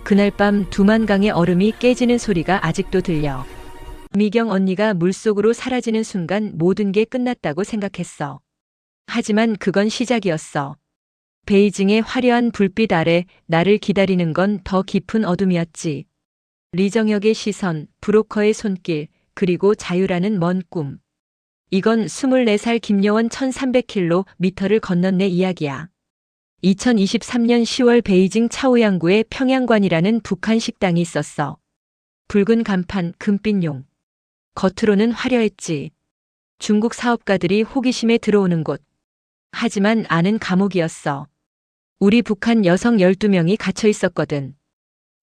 그날 밤 두만강의 얼음이 깨지는 소리가 아직도 들려. 미경 언니가 물속으로 사라지는 순간 모든 게 끝났다고 생각했어. 하지만 그건 시작이었어. 베이징의 화려한 불빛 아래 나를 기다리는 건 더 깊은 어둠이었지. 리정혁의 시선, 브로커의 손길, 그리고 자유라는 먼 꿈. 이건 24살 김여원 1300km를 건넌 내 이야기야. 2023년 10월 베이징 차오양구에 평양관이라는 북한 식당이 있었어. 붉은 간판, 금빛 용. 겉으로는 화려했지. 중국 사업가들이 호기심에 들어오는 곳. 하지만 안은 감옥이었어. 우리 북한 여성 12명이 갇혀 있었거든.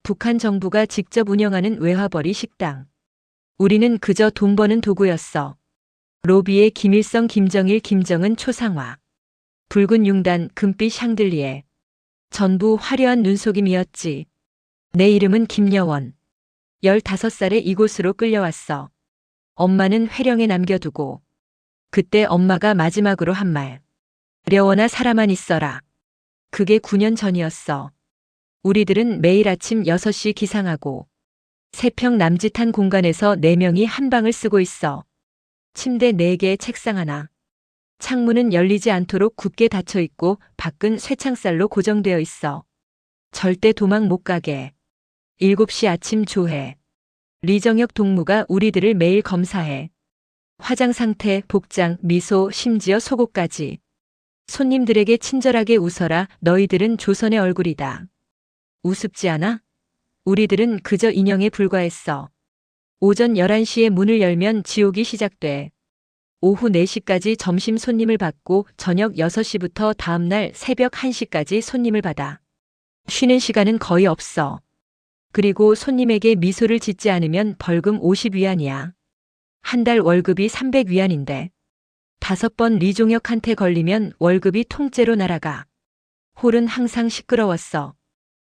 북한 정부가 직접 운영하는 외화벌이 식당. 우리는 그저 돈 버는 도구였어. 로비에 김일성, 김정일, 김정은, 초상화. 붉은 융단, 금빛 샹들리에. 전부 화려한 눈속임이었지. 내 이름은 김여원. 15살에 이곳으로 끌려왔어. 엄마는 회령에 남겨두고. 그때 엄마가 마지막으로 한 말. 려원아 살아만 있어라. 그게 9년 전이었어. 우리들은 매일 아침 6시 기상하고 3평 남짓한 공간에서 4명이 한 방을 쓰고 있어. 침대 4개, 책상 하나. 창문은 열리지 않도록 굳게 닫혀 있고 밖은 쇠창살로 고정되어 있어. 절대 도망 못 가게. 7시 아침 조회. 리정혁 동무가 우리들을 매일 검사해. 화장 상태, 복장, 미소, 심지어 속옷까지. 손님들에게 친절하게 웃어라. 너희들은 조선의 얼굴이다. 우습지 않아? 우리들은 그저 인형에 불과했어. 오전 11시에 문을 열면 지옥이 시작돼. 오후 4시까지 점심 손님을 받고 저녁 6시부터 다음날 새벽 1시까지 손님을 받아. 쉬는 시간은 거의 없어. 그리고 손님에게 미소를 짓지 않으면 벌금 50위안이야. 한 달 월급이 300위안인데 5번 리종혁한테 걸리면 월급이 통째로 날아가. 홀은 항상 시끄러웠어.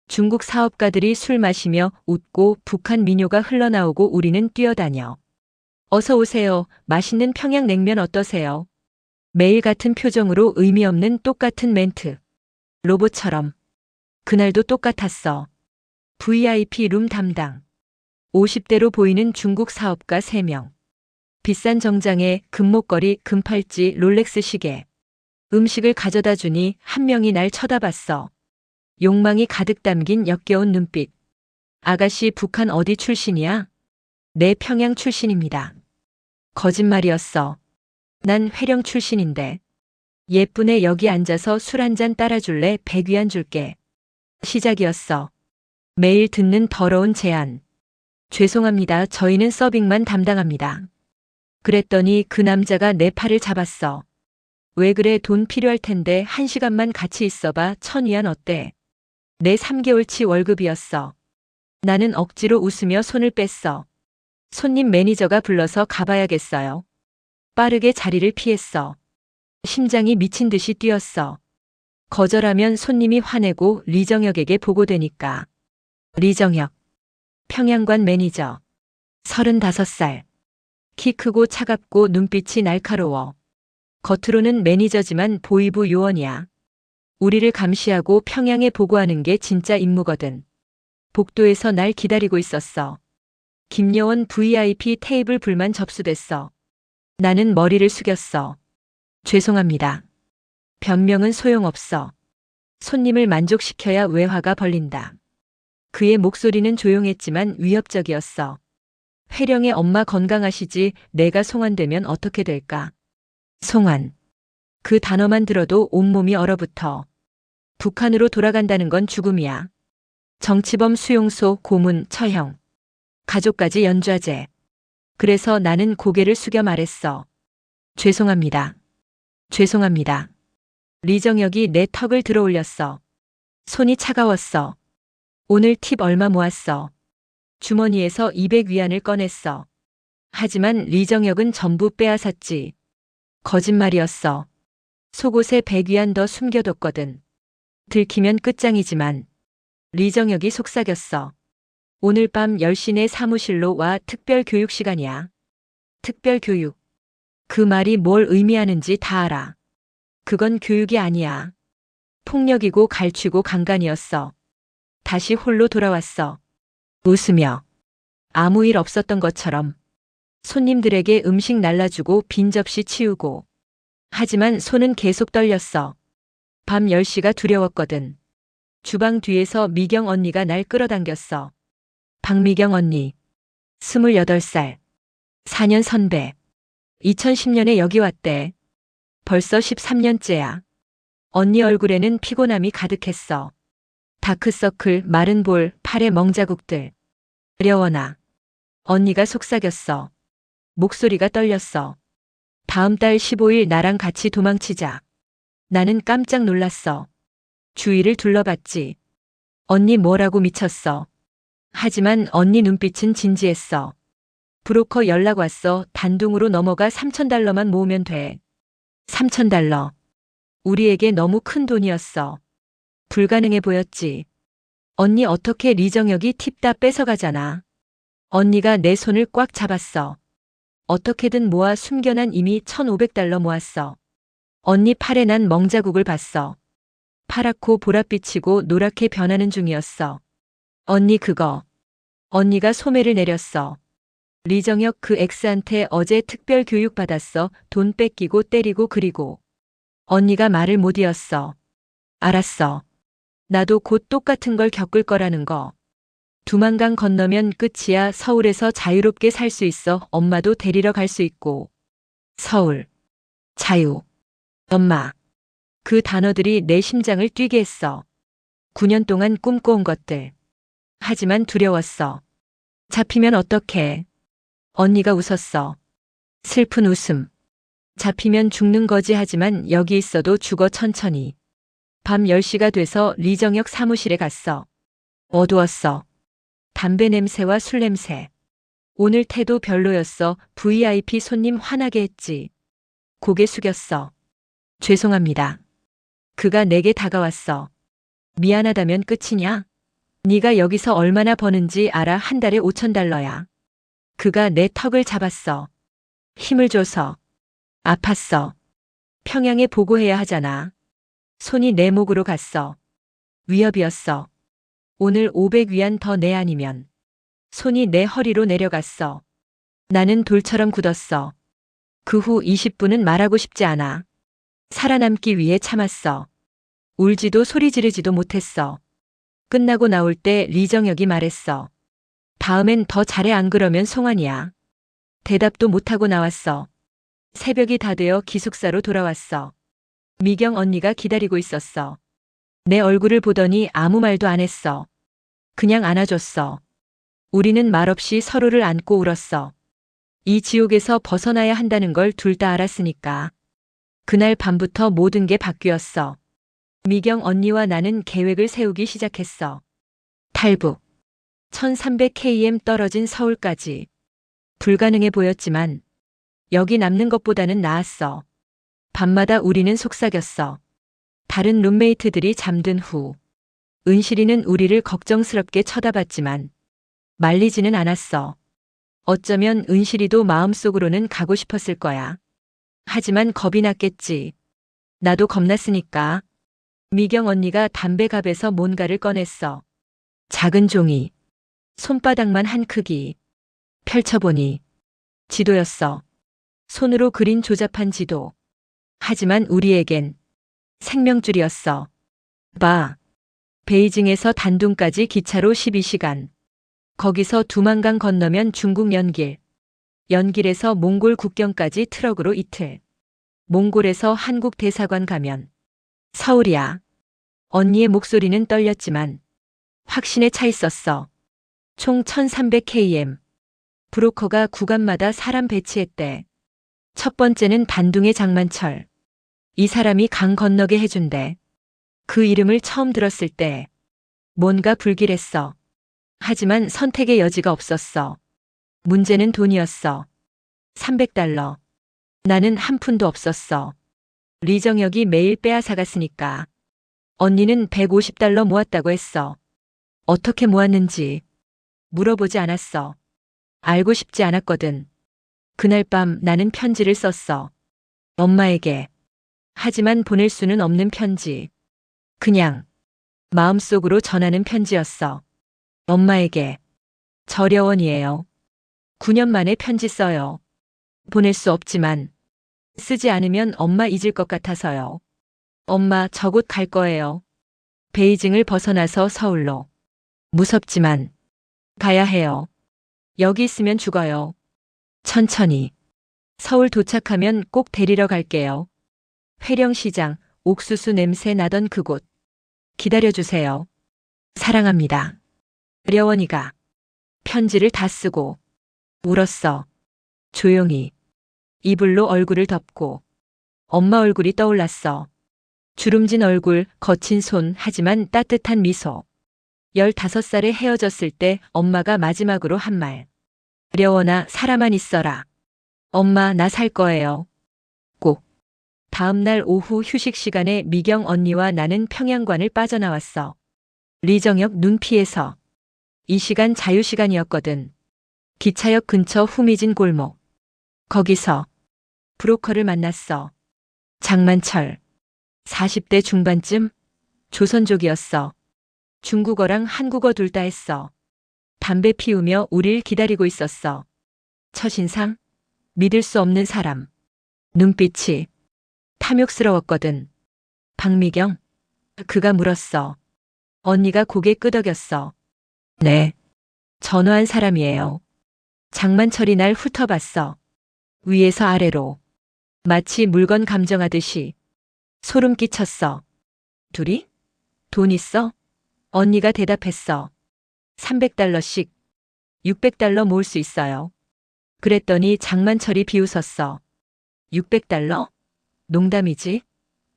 중국 사업가들이 술 마시며 웃고 북한 민요가 흘러나오고 우리는 뛰어다녀. 어서 오세요. 맛있는 평양냉면 어떠세요? 매일 같은 표정으로 의미 없는 똑같은 멘트. 로봇처럼. 그날도 똑같았어. VIP 룸 담당. 50대로 보이는 중국 사업가 3명. 비싼 정장에 금목걸이, 금팔찌, 롤렉스 시계. 음식을 가져다 주니 한 명이 날 쳐다봤어. 욕망이 가득 담긴 역겨운 눈빛. 아가씨 북한 어디 출신이야? 네, 평양 출신입니다. 거짓말이었어. 난 회령 출신인데. 예쁜애 여기 앉아서 술 한 잔 따라줄래? 100위안 줄게. 시작이었어. 매일 듣는 더러운 제안. 죄송합니다. 저희는 서빙만 담당합니다. 그랬더니 그 남자가 내 팔을 잡았어. 왜 그래? 돈 필요할 텐데 1시간만 같이 있어봐. 1000위안 어때? 내 3개월치 월급이었어. 나는 억지로 웃으며 손을 뺐어. 손님 매니저가 불러서 가봐야겠어요. 빠르게 자리를 피했어. 심장이 미친 듯이 뛰었어. 거절하면 손님이 화내고 리정혁에게 보고되니까. 리정혁. 평양관 매니저. 35살. 키 크고 차갑고 눈빛이 날카로워. 겉으로는 매니저지만 보이부 요원이야. 우리를 감시하고 평양에 보고하는 게 진짜 임무거든. 복도에서 날 기다리고 있었어. 김여원 VIP 테이블 불만 접수됐어. 나는 머리를 숙였어. 죄송합니다. 변명은 소용없어. 손님을 만족시켜야 외화가 벌린다. 그의 목소리는 조용했지만 위협적이었어. 회령의 엄마 건강하시지? 내가 송환되면 어떻게 될까? 송환. 그 단어만 들어도 온몸이 얼어붙어. 북한으로 돌아간다는 건 죽음이야. 정치범 수용소, 고문, 처형. 가족까지 연좌제. 그래서 나는 고개를 숙여 말했어. 죄송합니다. 죄송합니다. 리정혁이 내 턱을 들어 올렸어. 손이 차가웠어. 오늘 팁 얼마 모았어? 주머니에서 200위안을 꺼냈어. 하지만 리정혁은 전부 빼앗았지. 거짓말이었어. 속옷에 100위안 더 숨겨뒀거든. 들키면 끝장이지만. 리정혁이 속삭였어. 오늘 밤 10시 내 사무실로 와. 특별 교육 시간이야. 특별 교육. 그 말이 뭘 의미하는지 다 알아. 그건 교육이 아니야. 폭력이고 갈취고 강간이었어. 다시 홀로 돌아왔어. 웃으며 아무 일 없었던 것처럼 손님들에게 음식 날라주고 빈 접시 치우고. 하지만 손은 계속 떨렸어. 밤 10시가 두려웠거든. 주방 뒤에서 미경 언니가 날 끌어당겼어. 박미경 언니. 28살. 4년 선배. 2010년에 여기 왔대. 벌써 13년째야. 언니 얼굴에는 피곤함이 가득했어. 다크서클, 마른 볼, 팔에 멍자국들. 어려워나. 언니가 속삭였어. 목소리가 떨렸어. 다음 달 15일 나랑 같이 도망치자. 나는 깜짝 놀랐어. 주위를 둘러봤지. 언니 뭐라고 미쳤어. 하지만 언니 눈빛은 진지했어. 브로커 연락 왔어. 단둥으로 넘어가 $3,000만 모으면 돼. $3,000. 우리에게 너무 큰 돈이었어. 불가능해 보였지. 언니 어떻게 리정혁이 팁 다 뺏어가잖아. 언니가 내 손을 꽉 잡았어. 어떻게든 모아 숨겨난 이미 $1,500 모았어. 언니 팔에 난 멍자국을 봤어. 파랗고 보랏빛이고 노랗게 변하는 중이었어. 언니 그거. 언니가 소매를 내렸어. 리정혁 그 엑스한테 어제 특별 교육 받았어. 돈 뺏기고 때리고 그리고. 언니가 말을 못 이었어. 알았어. 나도 곧 똑같은 걸 겪을 거라는 거. 두만강 건너면 끝이야. 서울에서 자유롭게 살 수 있어. 엄마도 데리러 갈 수 있고. 서울. 자유. 엄마. 그 단어들이 내 심장을 뛰게 했어. 9년 동안 꿈꿔온 것들. 하지만 두려웠어. 잡히면 어떡해. 언니가 웃었어. 슬픈 웃음. 잡히면 죽는 거지. 하지만 여기 있어도 죽어 천천히. 밤 10시가 돼서 리정혁 사무실에 갔어. 어두웠어. 담배 냄새와 술 냄새. 오늘 태도 별로였어. VIP 손님 화나게 했지. 고개 숙였어. 죄송합니다. 그가 내게 다가왔어. 미안하다면 끝이냐? 네가 여기서 얼마나 버는지 알아? 한 달에 $5,000야. 그가 내 턱을 잡았어. 힘을 줘서. 아팠어. 평양에 보고해야 하잖아. 손이 내 목으로 갔어. 위협이었어. 오늘 500위안 더 내 아니면. 손이 내 허리로 내려갔어. 나는 돌처럼 굳었어. 그 후 20분은 말하고 싶지 않아. 살아남기 위해 참았어. 울지도 소리 지르지도 못했어. 끝나고 나올 때 리정혁이 말했어. 다음엔 더 잘해. 안 그러면 송환이야. 대답도 못하고 나왔어. 새벽이 다 되어 기숙사로 돌아왔어. 미경 언니가 기다리고 있었어. 내 얼굴을 보더니 아무 말도 안 했어. 그냥 안아줬어. 우리는 말없이 서로를 안고 울었어. 이 지옥에서 벗어나야 한다는 걸 둘 다 알았으니까. 그날 밤부터 모든 게 바뀌었어. 미경 언니와 나는 계획을 세우기 시작했어. 탈북. 1300km 떨어진 서울까지. 불가능해 보였지만 여기 남는 것보다는 나았어. 밤마다 우리는 속삭였어. 다른 룸메이트들이 잠든 후. 은실이는 우리를 걱정스럽게 쳐다봤지만 말리지는 않았어. 어쩌면 은실이도 마음속으로는 가고 싶었을 거야. 하지만 겁이 났겠지. 나도 겁났으니까. 미경 언니가 담배갑에서 뭔가를 꺼냈어. 작은 종이. 손바닥만 한 크기. 펼쳐보니 지도였어. 손으로 그린 조잡한 지도. 하지만 우리에겐 생명줄이었어. 봐. 베이징에서 단둥까지 기차로 12시간. 거기서 두만강 건너면 중국 연길. 연길에서 몽골 국경까지 트럭으로 이틀. 몽골에서 한국 대사관 가면 서울이야. 언니의 목소리는 떨렸지만 확신에 차 있었어. 총 1300km. 브로커가 구간마다 사람 배치했대. 첫 번째는 단둥의 장만철. 이 사람이 강 건너게 해준대. 그 이름을 처음 들었을 때 뭔가 불길했어. 하지만 선택의 여지가 없었어. 문제는 돈이었어. $300. 나는 한 푼도 없었어. 리정혁이 매일 빼앗아갔으니까. 언니는 $150 모았다고 했어. 어떻게 모았는지 물어보지 않았어. 알고 싶지 않았거든. 그날 밤 나는 편지를 썼어. 엄마에게. 하지만 보낼 수는 없는 편지. 그냥 마음속으로 전하는 편지였어. 엄마에게. 저려원이에요. 9년 만에 편지 써요. 보낼 수 없지만 쓰지 않으면 엄마 잊을 것 같아서요. 엄마, 저 곧 갈 거예요. 베이징을 벗어나서 서울로. 무섭지만 가야 해요. 여기 있으면 죽어요. 천천히. 서울 도착하면 꼭 데리러 갈게요. 회령시장, 옥수수 냄새 나던 그곳. 기다려주세요. 사랑합니다. 려원이가 편지를 다 쓰고 울었어. 조용히. 이불로 얼굴을 덮고. 엄마 얼굴이 떠올랐어. 주름진 얼굴, 거친 손, 하지만 따뜻한 미소. 15살에 헤어졌을 때 엄마가 마지막으로 한 말. 려원아, 살아만 있어라. 엄마, 나 살 거예요. 꼭. 다음 날 오후 휴식 시간에 미경 언니와 나는 평양관을 빠져나왔어. 리정역 눈피해서. 이 시간 자유시간이었거든. 기차역 근처 후미진 골목. 거기서 브로커를 만났어. 장만철. 40대 중반쯤. 조선족이었어. 중국어랑 한국어 둘 다 했어. 담배 피우며 우릴 기다리고 있었어. 첫인상? 믿을 수 없는 사람. 눈빛이 탐욕스러웠거든. 박미경? 그가 물었어. 언니가 고개 끄덕였어. 네. 전화한 사람이에요. 장만철이 날 훑어봤어. 위에서 아래로. 마치 물건 감정하듯이. 소름 끼쳤어. 둘이? 돈 있어? 언니가 대답했어. 300달러씩. 600달러 모을 수 있어요. 그랬더니 장만철이 비웃었어. 600달러? 농담이지?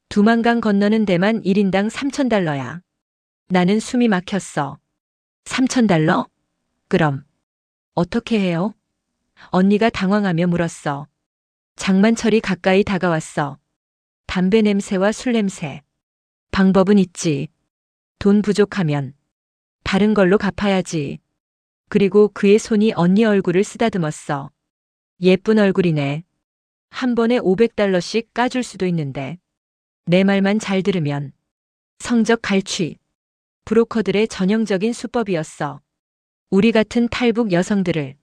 두만강 건너는 데만 1인당 3,000달러야. 나는 숨이 막혔어. 3,000달러? 그럼 어떻게 해요? 언니가 당황하며 물었어. 장만철이 가까이 다가왔어. 담배 냄새와 술 냄새. 방법은 있지. 돈 부족하면 다른 걸로 갚아야지. 그리고 그의 손이 언니 얼굴을 쓰다듬었어. 예쁜 얼굴이네. 한 번에 500달러씩 까줄 수도 있는데. 내 말만 잘 들으면. 성적 갈취. 브로커들의 전형적인 수법이었어. 우리 같은 탈북 여성들을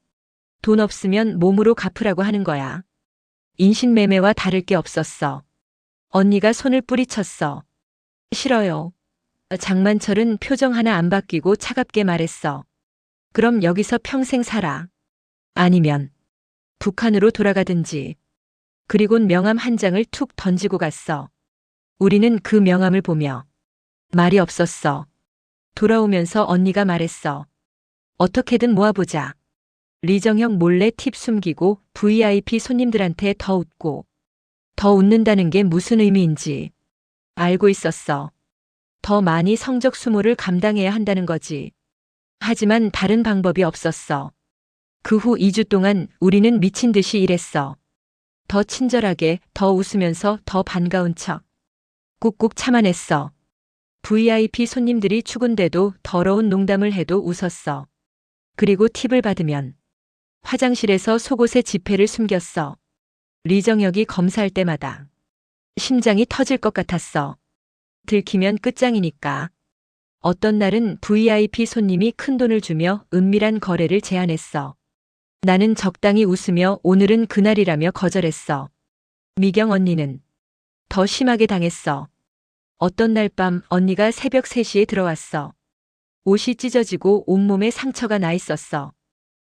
돈 없으면 몸으로 갚으라고 하는 거야. 인신매매와 다를 게 없었어. 언니가 손을 뿌리쳤어. 싫어요. 장만철은 표정 하나 안 바뀌고 차갑게 말했어. 그럼 여기서 평생 살아. 아니면 북한으로 돌아가든지. 그리곤 명함 한 장을 툭 던지고 갔어. 우리는 그 명함을 보며 말이 없었어. 돌아오면서 언니가 말했어. 어떻게든 모아보자. 리정형 몰래 팁 숨기고 VIP 손님들한테 더 웃고. 더 웃는다는 게 무슨 의미인지 알고 있었어. 더 많이 성적 수모를 감당해야 한다는 거지. 하지만 다른 방법이 없었어. 그 후 2주 동안 우리는 미친 듯이 일했어. 더 친절하게, 더 웃으면서 더 반가운 척. 꾹꾹 참아냈어. VIP 손님들이 추군데도 더러운 농담을 해도 웃었어. 그리고 팁을 받으면 화장실에서 속옷에 지폐를 숨겼어. 리정혁이 검사할 때마다 심장이 터질 것 같았어. 들키면 끝장이니까. 어떤 날은 VIP 손님이 큰돈을 주며 은밀한 거래를 제안했어. 나는 적당히 웃으며 오늘은 그날이라며 거절했어. 미경 언니는 더 심하게 당했어. 어떤 날 밤 언니가 새벽 3시에 들어왔어. 옷이 찢어지고 온몸에 상처가 나 있었어.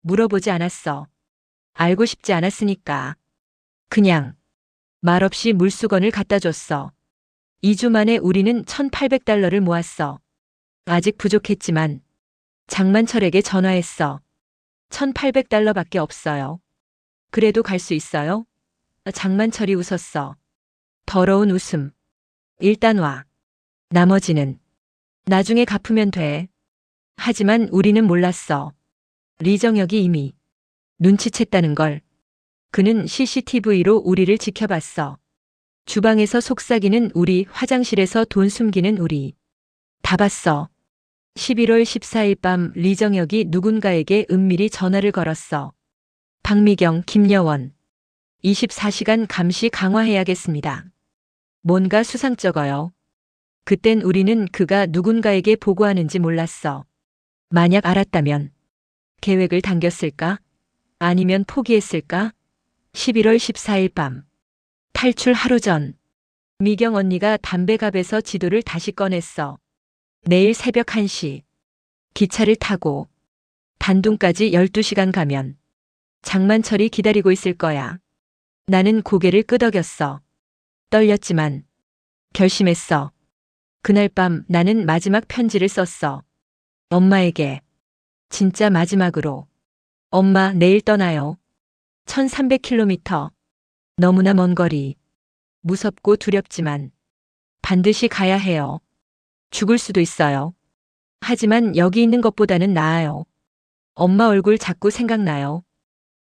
물어보지 않았어. 알고 싶지 않았으니까. 그냥 말없이 물수건을 갖다 줬어. 2주 만에 우리는 1,800달러를 모았어. 아직 부족했지만 장만철에게 전화했어. 1,800달러밖에 없어요. 그래도 갈 수 있어요? 장만철이 웃었어. 더러운 웃음. 일단 와. 나머지는 나중에 갚으면 돼. 하지만 우리는 몰랐어. 리정혁이 이미 눈치챘다는 걸. 그는 CCTV로 우리를 지켜봤어. 주방에서 속삭이는 우리, 화장실에서 돈 숨기는 우리. 다 봤어. 11월 14일 밤 리정혁이 누군가에게 은밀히 전화를 걸었어. 박미경, 김여원. 24시간 감시 강화해야겠습니다. 뭔가 수상쩍어요. 그땐 우리는 그가 누군가에게 보고하는지 몰랐어. 만약 알았다면 계획을 당겼을까? 아니면 포기했을까? 11월 14일 밤. 탈출 하루 전. 미경 언니가 담배갑에서 지도를 다시 꺼냈어. 내일 새벽 1시. 기차를 타고 단둥까지 12시간 가면 장만철이 기다리고 있을 거야. 나는 고개를 끄덕였어. 떨렸지만 결심했어. 그날 밤 나는 마지막 편지를 썼어. 엄마에게. 진짜 마지막으로. 엄마, 내일 떠나요. 1300km. 너무나 먼 거리. 무섭고 두렵지만 반드시 가야 해요. 죽을 수도 있어요. 하지만 여기 있는 것보다는 나아요. 엄마 얼굴 자꾸 생각나요.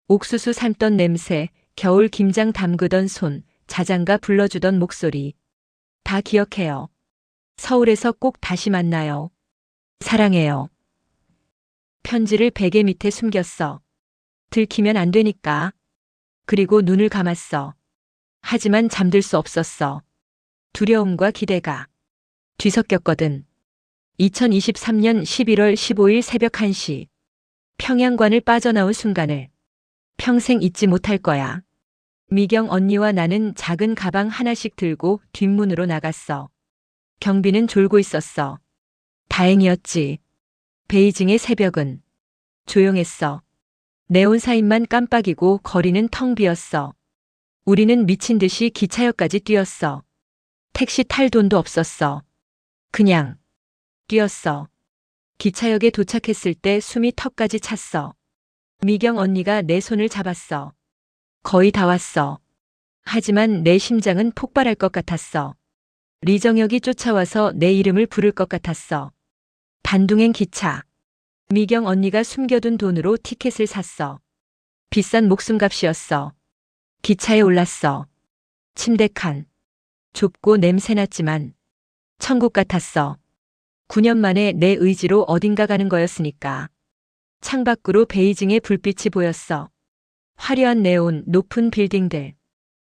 옥수수 삶던 냄새, 겨울 김장 담그던 손, 자장가 불러주던 목소리. 다 기억해요. 서울에서 꼭 다시 만나요. 사랑해요. 편지를 베개 밑에 숨겼어. 들키면 안 되니까. 그리고 눈을 감았어. 하지만 잠들 수 없었어. 두려움과 기대가 뒤섞였거든. 2023년 11월 15일 새벽 1시. 평양관을 빠져나온 순간을 평생 잊지 못할 거야. 미경 언니와 나는 작은 가방 하나씩 들고 뒷문으로 나갔어. 경비는 졸고 있었어. 다행이었지. 베이징의 새벽은 조용했어. 네온사인만 깜빡이고 거리는 텅 비었어. 우리는 미친 듯이 기차역까지 뛰었어. 택시 탈 돈도 없었어. 그냥 뛰었어. 기차역에 도착했을 때 숨이 턱까지 찼어. 미경 언니가 내 손을 잡았어. 거의 다 왔어. 하지만 내 심장은 폭발할 것 같았어. 리정혁이 쫓아와서 내 이름을 부를 것 같았어. 단둥행 기차. 미경 언니가 숨겨둔 돈으로 티켓을 샀어. 비싼 목숨값이었어. 기차에 올랐어. 침대 칸. 좁고 냄새났지만 천국 같았어. 9년 만에 내 의지로 어딘가 가는 거였으니까. 창밖으로 베이징의 불빛이 보였어. 화려한 네온, 높은 빌딩들.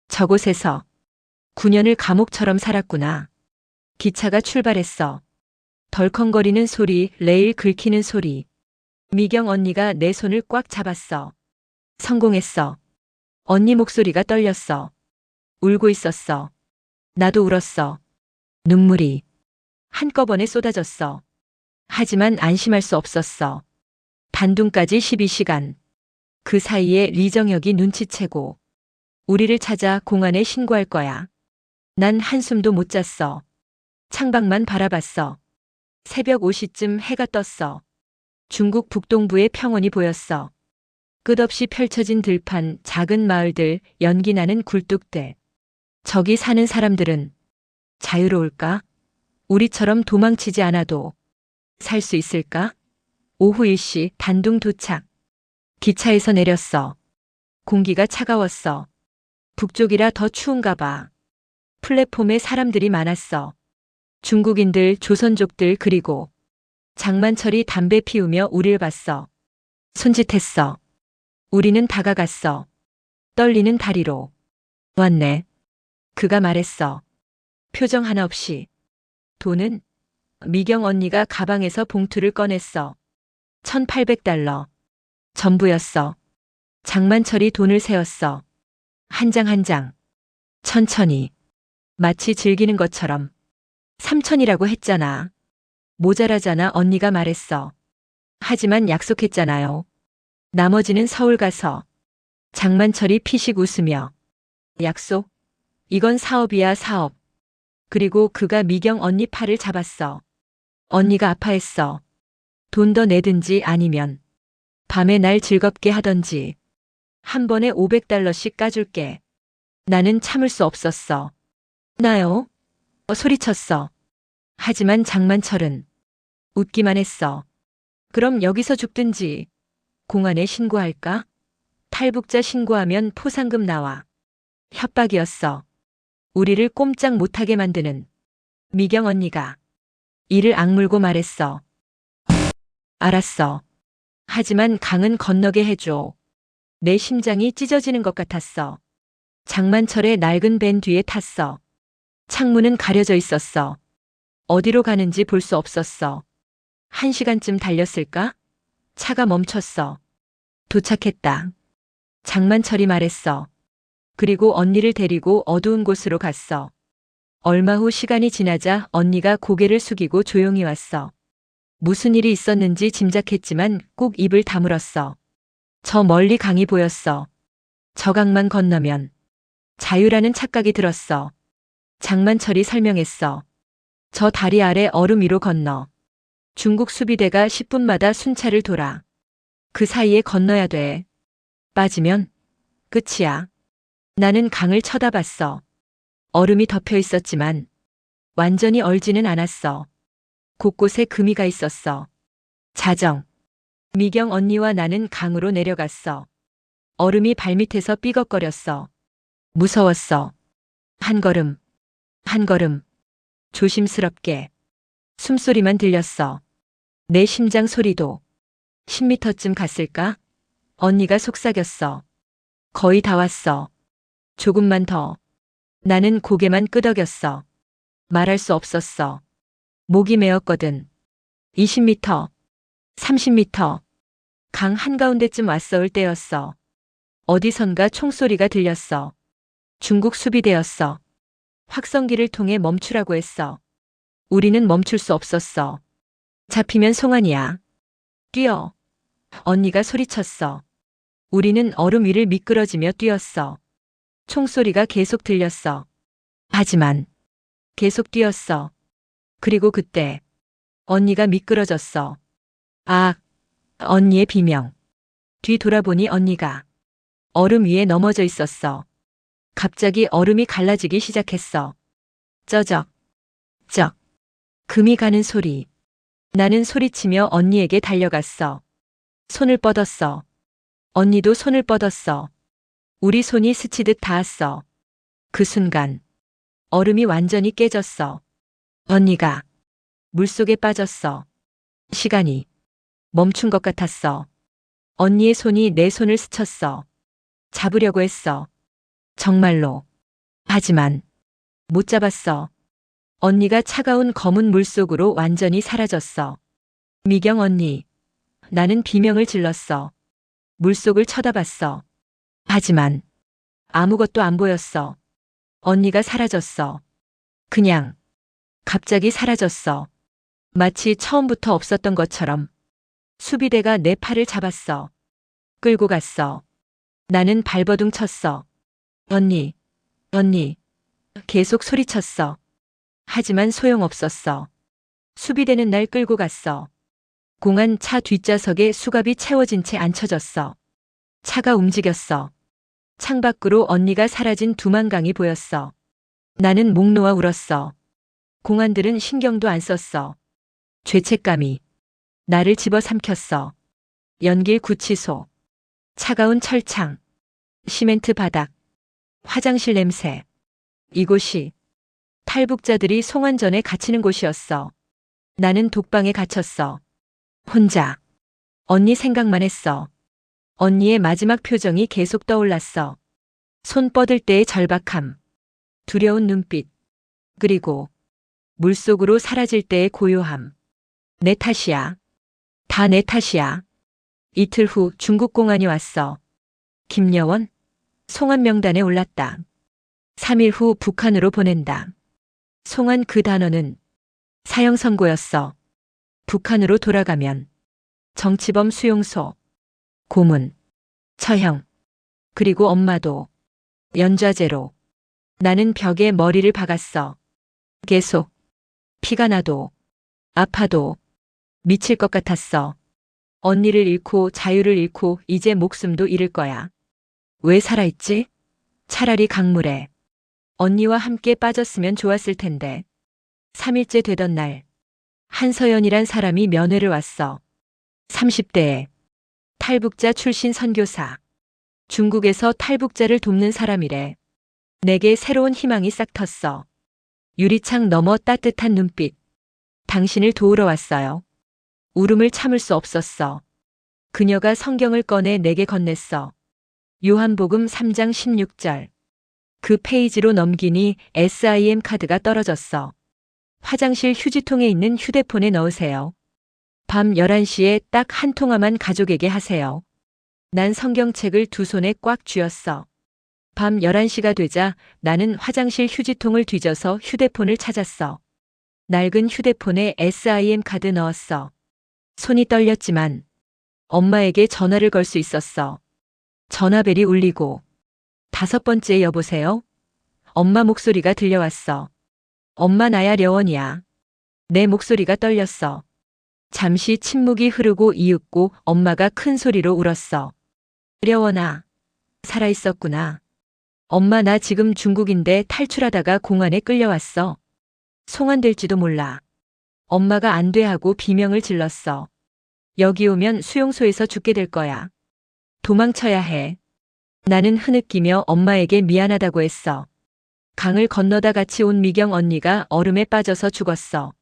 저곳에서 9년을 감옥처럼 살았구나. 기차가 출발했어. 덜컹거리는 소리, 레일 긁히는 소리. 미경 언니가 내 손을 꽉 잡았어. 성공했어. 언니 목소리가 떨렸어. 울고 있었어. 나도 울었어. 눈물이 한꺼번에 쏟아졌어. 하지만 안심할 수 없었어. 단둥까지 12시간. 그 사이에 리정혁이 눈치채고 우리를 찾아 공안에 신고할 거야. 난 한숨도 못 잤어. 창밖만 바라봤어. 새벽 5시쯤 해가 떴어. 중국 북동부의 평원이 보였어. 끝없이 펼쳐진 들판, 작은 마을들, 연기 나는 굴뚝들. 저기 사는 사람들은 자유로울까? 우리처럼 도망치지 않아도 살 수 있을까? 오후 1시 단둥 도착. 기차에서 내렸어. 공기가 차가웠어. 북쪽이라 더 추운가 봐. 플랫폼에 사람들이 많았어. 중국인들, 조선족들 그리고 장만철이 담배 피우며 우릴 봤어. 손짓했어. 우리는 다가갔어. 떨리는 다리로. 왔네. 그가 말했어. 표정 하나 없이. 돈은? 미경 언니가 가방에서 봉투를 꺼냈어. 1800달러. 전부였어. 장만철이 돈을 세었어. 한 장 한 장. 천천히. 마치 즐기는 것처럼. 3000이라고 했잖아. 모자라잖아 언니가 말했어. 하지만 약속했잖아요. 나머지는 서울 가서. 장만철이 피식 웃으며. 약속? 이건 사업이야 사업. 그리고 그가 미경 언니 팔을 잡았어. 언니가 아파했어. 돈 더 내든지 아니면 밤에 날 즐겁게 하던지. 한 번에 500달러씩 까줄게. 나는 참을 수 없었어. 나요? 소리쳤어. 하지만 장만철은 웃기만 했어. 그럼 여기서 죽든지. 공안에 신고할까? 탈북자 신고하면 포상금 나와. 협박이었어. 우리를 꼼짝 못하게 만드는 미경 언니가 이를 악물고 말했어. 알았어. 하지만 강은 건너게 해줘. 내 심장이 찢어지는 것 같았어. 장만철의 낡은 밴 뒤에 탔어. 창문은 가려져 있었어. 어디로 가는지 볼 수 없었어. 1시간쯤 달렸을까? 차가 멈췄어. 도착했다. 장만철이 말했어. 그리고 언니를 데리고 어두운 곳으로 갔어. 얼마 후 시간이 지나자 언니가 고개를 숙이고 조용히 왔어. 무슨 일이 있었는지 짐작했지만 꼭 입을 다물었어. 저 멀리 강이 보였어. 저 강만 건너면 자유라는 착각이 들었어. 장만철이 설명했어. 저 다리 아래 얼음 위로 건너. 중국 수비대가 10분마다 순찰을 돌아. 그 사이에 건너야 돼. 빠지면 끝이야. 나는 강을 쳐다봤어. 얼음이 덮여 있었지만 완전히 얼지는 않았어. 곳곳에 금이가 있었어. 자정. 미경 언니와 나는 강으로 내려갔어. 얼음이 발밑에서 삐걱거렸어. 무서웠어. 한 걸음, 한 걸음. 조심스럽게. 숨소리만 들렸어. 내 심장 소리도. 10m쯤 갔을까? 언니가 속삭였어. 거의 다 왔어. 조금만 더. 나는 고개만 끄덕였어. 말할 수 없었어. 목이 메었거든. 20m, 30m. 강 한가운데쯤 왔어올 때였어. 어디선가 총소리가 들렸어. 중국 수비대였어. 확성기를 통해 멈추라고 했어. 우리는 멈출 수 없었어. 잡히면 송환이야. 뛰어. 언니가 소리쳤어. 우리는 얼음 위를 미끄러지며 뛰었어. 총소리가 계속 들렸어. 하지만 계속 뛰었어. 그리고 그때 언니가 미끄러졌어. 아, 언니의 비명. 뒤 돌아보니 언니가 얼음 위에 넘어져 있었어. 갑자기 얼음이 갈라지기 시작했어. 쩌적, 쩍. 금이 가는 소리. 나는 소리치며 언니에게 달려갔어. 손을 뻗었어. 언니도 손을 뻗었어. 우리 손이 스치듯 닿았어. 그 순간 얼음이 완전히 깨졌어. 언니가 물속에 빠졌어. 시간이 멈춘 것 같았어. 언니의 손이 내 손을 스쳤어. 잡으려고 했어. 정말로. 하지만 못 잡았어. 언니가 차가운 검은 물속으로 완전히 사라졌어. 미경 언니. 나는 비명을 질렀어. 물속을 쳐다봤어. 하지만 아무것도 안 보였어. 언니가 사라졌어. 그냥 갑자기 사라졌어. 마치 처음부터 없었던 것처럼. 수비대가 내 팔을 잡았어. 끌고 갔어. 나는 발버둥 쳤어. 언니, 언니. 계속 소리쳤어. 하지만 소용없었어. 수비대는 날 끌고 갔어. 공한 차 뒷좌석에 수갑이 채워진 채 앉혀졌어. 차가 움직였어. 창밖으로 언니가 사라진 두만강이 보였어. 나는 목 놓아 울었어. 공안들은 신경도 안 썼어. 죄책감이 나를 집어삼켰어. 연길 구치소, 차가운 철창, 시멘트 바닥, 화장실 냄새. 이곳이 탈북자들이 송환전에 갇히는 곳이었어. 나는 독방에 갇혔어. 혼자. 언니 생각만 했어. 언니의 마지막 표정이 계속 떠올랐어. 손 뻗을 때의 절박함, 두려운 눈빛, 그리고 물속으로 사라질 때의 고요함. 내 탓이야. 다 내 탓이야. 이틀 후 중국 공안이 왔어. 김여원, 송환 명단에 올랐다. 3일 후 북한으로 보낸다. 송환 그 단어는 사형 선고였어. 북한으로 돌아가면 정치범 수용소, 고문, 처형, 그리고 엄마도 연좌제로. 나는 벽에 머리를 박았어. 계속 피가 나도 아파도 미칠 것 같았어. 언니를 잃고 자유를 잃고 이제 목숨도 잃을 거야. 왜 살아있지? 차라리 강물에 언니와 함께 빠졌으면 좋았을 텐데. 3일째 되던 날 한서연이란 사람이 면회를 왔어. 30대에 탈북자 출신 선교사. 중국에서 탈북자를 돕는 사람이래. 내게 새로운 희망이 싹 텄어. 유리창 너머 따뜻한 눈빛. 당신을 도우러 왔어요. 울음을 참을 수 없었어. 그녀가 성경을 꺼내 내게 건넸어. 요한복음 3장 16절. 그 페이지로 넘기니 SIM 카드가 떨어졌어. 화장실 휴지통에 있는 휴대폰에 넣으세요. 밤 11시에 딱 한 통화만 가족에게 하세요. 난 성경책을 두 손에 꽉 쥐었어. 밤 11시가 되자 나는 화장실 휴지통을 뒤져서 휴대폰을 찾았어. 낡은 휴대폰에 SIM 카드 넣었어. 손이 떨렸지만 엄마에게 전화를 걸 수 있었어. 전화벨이 울리고 5번째 여보세요? 엄마 목소리가 들려왔어. 엄마 나야 려원이야. 내 목소리가 떨렸어. 잠시 침묵이 흐르고 이윽고 엄마가 큰 소리로 울었어. 려원아, 살아있었구나. 엄마 나 지금 중국인데 탈출하다가 공안에 끌려왔어. 송환될지도 몰라. 엄마가 안 돼 하고 비명을 질렀어. 여기 오면 수용소에서 죽게 될 거야. 도망쳐야 해. 나는 흐느끼며 엄마에게 미안하다고 했어. 강을 건너다 같이 온 미경 언니가 얼음에 빠져서 죽었어.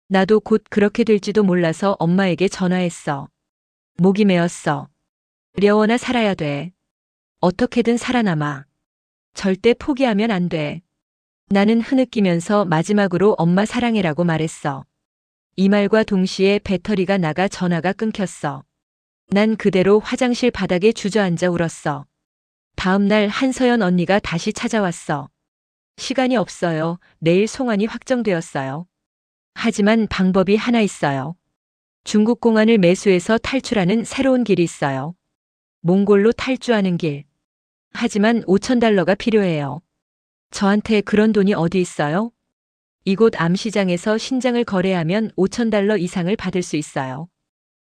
나도 곧 그렇게 될지도 몰라서 엄마에게 전화했어. 목이 메었어. 려원아 살아야 돼. 어떻게든 살아남아. 절대 포기하면 안 돼. 나는 흐느끼면서 마지막으로 엄마 사랑해라고 말했어. 이 말과 동시에 배터리가 나가 전화가 끊겼어. 난 그대로 화장실 바닥에 주저앉아 울었어. 다음 날 한서연 언니가 다시 찾아왔어. 시간이 없어요. 내일 송환이 확정되었어요. 하지만 방법이 하나 있어요. 중국 공안을 매수해서 탈출하는 새로운 길이 있어요. 몽골로 탈주하는 길. 하지만 5,000달러가 필요해요. 저한테 그런 돈이 어디 있어요? 이곳 암시장에서 신장을 거래하면 5,000달러 이상을 받을 수 있어요.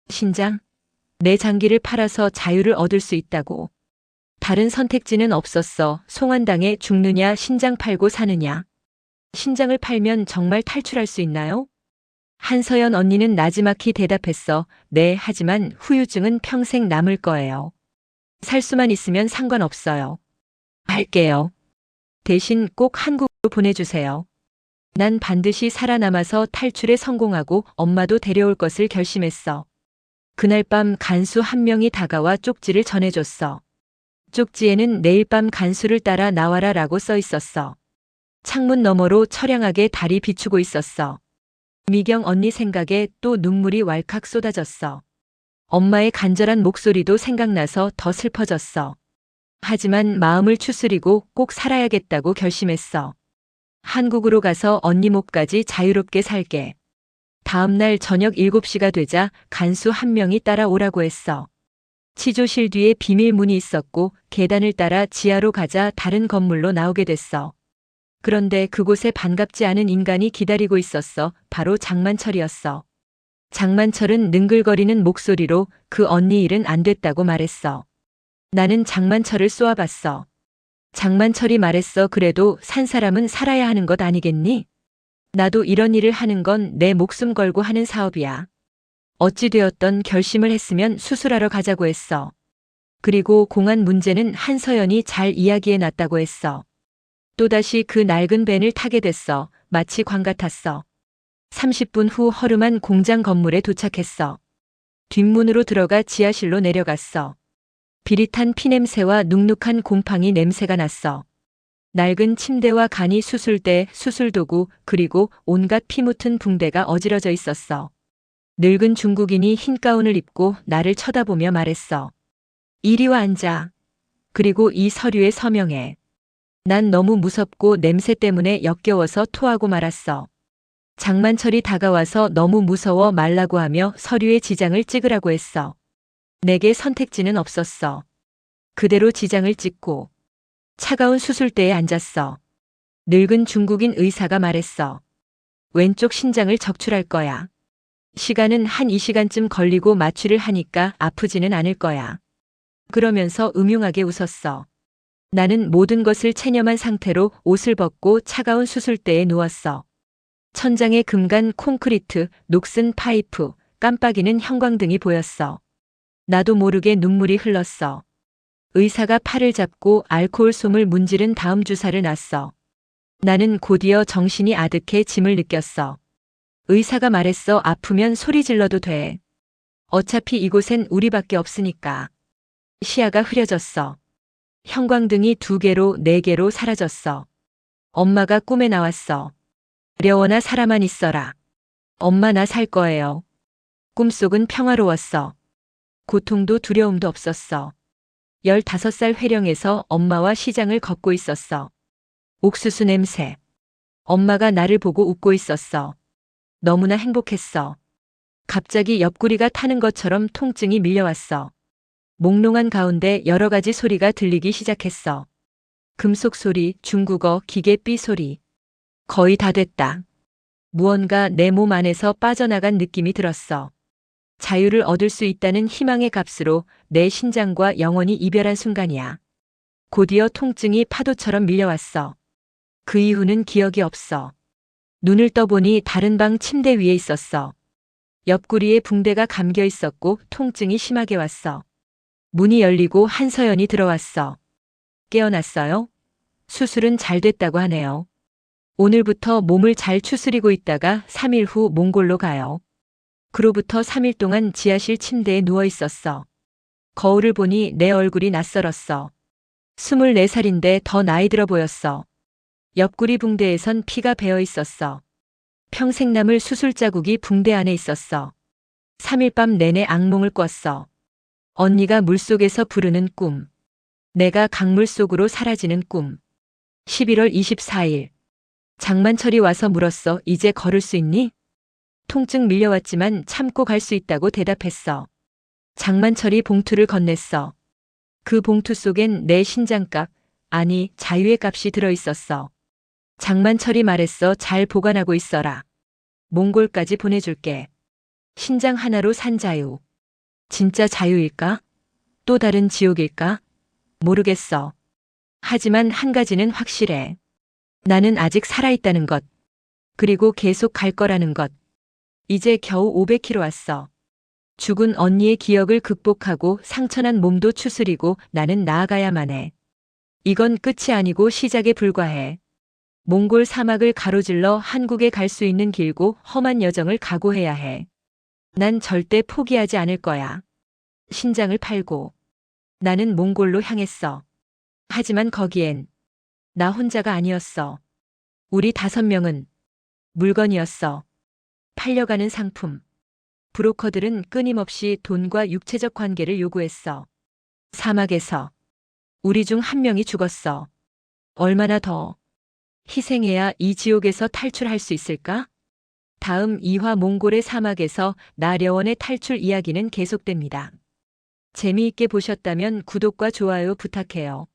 신장? 내 장기를 팔아서 자유를 얻을 수 있다고. 다른 선택지는 없었어. 송환당해 죽느냐, 신장 팔고 사느냐. 신장을 팔면 정말 탈출할 수 있나요? 한서연 언니는 나지막히 대답했어. 네, 하지만 후유증은 평생 남을 거예요. 살 수만 있으면 상관없어요. 할게요. 대신 꼭 한국으로 보내주세요. 난 반드시 살아남아서 탈출에 성공하고 엄마도 데려올 것을 결심했어. 그날 밤 간수 한 명이 다가와 쪽지를 전해줬어. 쪽지에는 내일 밤 간수를 따라 나와라 라고 써 있었어. 창문 너머로 처량하게 달이 비추고 있었어. 미경 언니 생각에 또 눈물이 왈칵 쏟아졌어. 엄마의 간절한 목소리도 생각나서 더 슬퍼졌어. 하지만 마음을 추스리고 꼭 살아야겠다고 결심했어. 한국으로 가서 언니 몫까지 자유롭게 살게. 다음 날 저녁 7시가 되자 간수 한 명이 따라오라고 했어. 치조실 뒤에 비밀문이 있었고 계단을 따라 지하로 가자 다른 건물로 나오게 됐어. 그런데 그곳에 반갑지 않은 인간이 기다리고 있었어. 바로 장만철이었어. 장만철은 능글거리는 목소리로 그 언니 일은 안 됐다고 말했어. 나는 장만철을 쏘아봤어. 장만철이 말했어. 그래도 산 사람은 살아야 하는 것 아니겠니? 나도 이런 일을 하는 건 내 목숨 걸고 하는 사업이야. 어찌되었던 결심을 했으면 수술하러 가자고 했어. 그리고 공안 문제는 한서연이 잘 이야기해 놨다고 했어. 또다시 그 낡은 밴을 타게 됐어. 마치 광 같았어. 30분 후 허름한 공장 건물에 도착했어. 뒷문으로 들어가 지하실로 내려갔어. 비릿한 피냄새와 눅눅한 곰팡이 냄새가 났어. 낡은 침대와 간이 수술대, 수술도구, 그리고 온갖 피 묻은 붕대가 어지러져 있었어. 늙은 중국인이 흰 가운을 입고 나를 쳐다보며 말했어. 이리 와 앉아. 그리고 이 서류에 서명해. 난 너무 무섭고 냄새 때문에 역겨워서 토하고 말았어. 장만철이 다가와서 너무 무서워 말라고 하며 서류에 지장을 찍으라고 했어. 내게 선택지는 없었어. 그대로 지장을 찍고 차가운 수술대에 앉았어. 늙은 중국인 의사가 말했어. 왼쪽 신장을 적출할 거야. 시간은 한 2시간쯤 걸리고 마취를 하니까 아프지는 않을 거야. 그러면서 음흉하게 웃었어. 나는 모든 것을 체념한 상태로 옷을 벗고 차가운 수술대에 누웠어. 천장에 금간 콘크리트, 녹슨 파이프, 깜빡이는 형광등이 보였어. 나도 모르게 눈물이 흘렀어. 의사가 팔을 잡고 알코올 솜을 문지른 다음 주사를 놨어. 나는 곧이어 정신이 아득해 짐을 느꼈어. 의사가 말했어. 아프면 소리 질러도 돼. 어차피 이곳엔 우리밖에 없으니까. 시야가 흐려졌어. 형광등이 2개로 4개로 사라졌어. 엄마가 꿈에 나왔어. 려원아 살아만 있어라. 엄마 나 살 거예요. 꿈속은 평화로웠어. 고통도 두려움도 없었어. 15살 회령에서 엄마와 시장을 걷고 있었어. 옥수수 냄새. 엄마가 나를 보고 웃고 있었어. 너무나 행복했어. 갑자기 옆구리가 타는 것처럼 통증이 밀려왔어. 몽롱한 가운데 여러 가지 소리가 들리기 시작했어. 금속 소리, 중국어, 기계 삐 소리. 거의 다 됐다. 무언가 내 몸 안에서 빠져나간 느낌이 들었어. 자유를 얻을 수 있다는 희망의 값으로 내 신장과 영원히 이별한 순간이야. 곧이어 통증이 파도처럼 밀려왔어. 그 이후는 기억이 없어. 눈을 떠보니 다른 방 침대 위에 있었어. 옆구리에 붕대가 감겨 있었고 통증이 심하게 왔어. 문이 열리고 한서연이 들어왔어. 깨어났어요? 수술은 잘 됐다고 하네요. 오늘부터 몸을 잘 추스리고 있다가 3일 후 몽골로 가요. 그로부터 3일 동안 지하실 침대에 누워 있었어. 거울을 보니 내 얼굴이 낯설었어. 24살인데 더 나이 들어 보였어. 옆구리 붕대에선 피가 배어 있었어. 평생 남을 수술 자국이 붕대 안에 있었어. 3일 밤 내내 악몽을 꿨어. 언니가 물속에서 부르는 꿈. 내가 강물 속으로 사라지는 꿈. 11월 24일. 장만철이 와서 물었어. 이제 걸을 수 있니? 통증 밀려왔지만 참고 갈 수 있다고 대답했어. 장만철이 봉투를 건넸어. 그 봉투 속엔 내 신장값, 아니 자유의 값이 들어있었어. 장만철이 말했어. 잘 보관하고 있어라. 몽골까지 보내줄게. 신장 하나로 산 자유. 진짜 자유일까? 또 다른 지옥일까? 모르겠어. 하지만 한 가지는 확실해. 나는 아직 살아있다는 것. 그리고 계속 갈 거라는 것. 이제 겨우 500km 왔어. 죽은 언니의 기억을 극복하고 상처난 몸도 추스리고 나는 나아가야만 해. 이건 끝이 아니고 시작에 불과해. 몽골 사막을 가로질러 한국에 갈 수 있는 길고 험한 여정을 각오해야 해. 난 절대 포기하지 않을 거야. 신장을 팔고. 나는 몽골로 향했어. 하지만 거기엔 나 혼자가 아니었어. 우리 5명은 물건이었어. 팔려가는 상품. 브로커들은 끊임없이 돈과 육체적 관계를 요구했어. 사막에서 우리 중 한 명이 죽었어. 얼마나 더 희생해야 이 지옥에서 탈출할 수 있을까? 다음 2화 몽골의 사막에서 나려원의 탈출 이야기는 계속됩니다. 재미있게 보셨다면 구독과 좋아요 부탁해요.